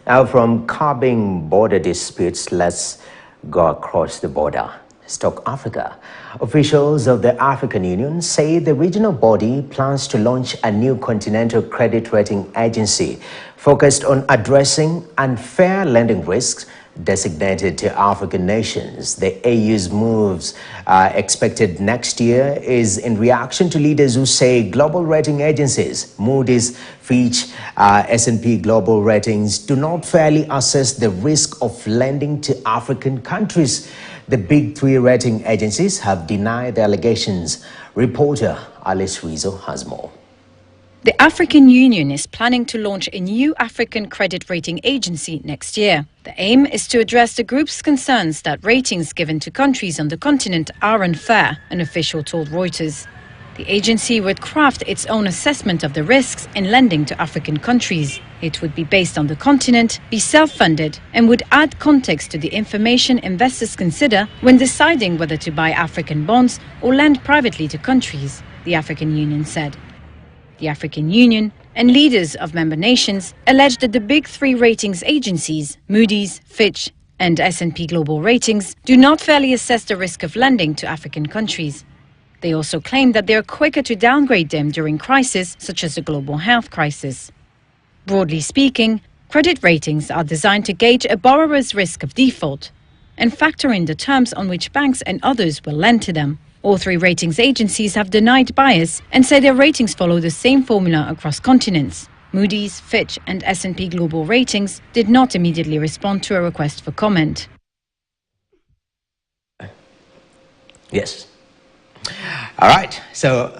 Now, from curbing border disputes, let's go across the border. Let's talk Africa. Officials of the African Union say the regional body plans to launch a new continental credit rating agency focused on addressing unfair lending risks designated to African nations. The AU's moves expected next year is in reaction to leaders who say global rating agencies, Moody's, Fitch, S&P Global Ratings, do not fairly assess the risk of lending to African countries. The big three rating agencies have denied the allegations. Reporter Alice Rizzo has more. The African Union is planning to launch a new African credit rating agency next year. The aim is to address the group's concerns that ratings given to countries on the continent are unfair, an official told Reuters. The agency would craft its own assessment of the risks in lending to African countries. It would be based on the continent, be self-funded, and would add context to the information investors consider when deciding whether to buy African bonds or lend privately to countries, the African Union said. The African Union and leaders of member nations alleged that the big three ratings agencies, Moody's, Fitch and S&P Global Ratings, do not fairly assess the risk of lending to African countries. They also claim that they are quicker to downgrade them during crises such as the global health crisis. Broadly speaking, credit ratings are designed to gauge a borrower's risk of default and factor in the terms on which banks and others will lend to them. All three ratings agencies have denied bias and say their ratings follow the same formula across continents. Moody's, Fitch and S&P Global Ratings did not immediately respond to a request for comment. Yes. All right. So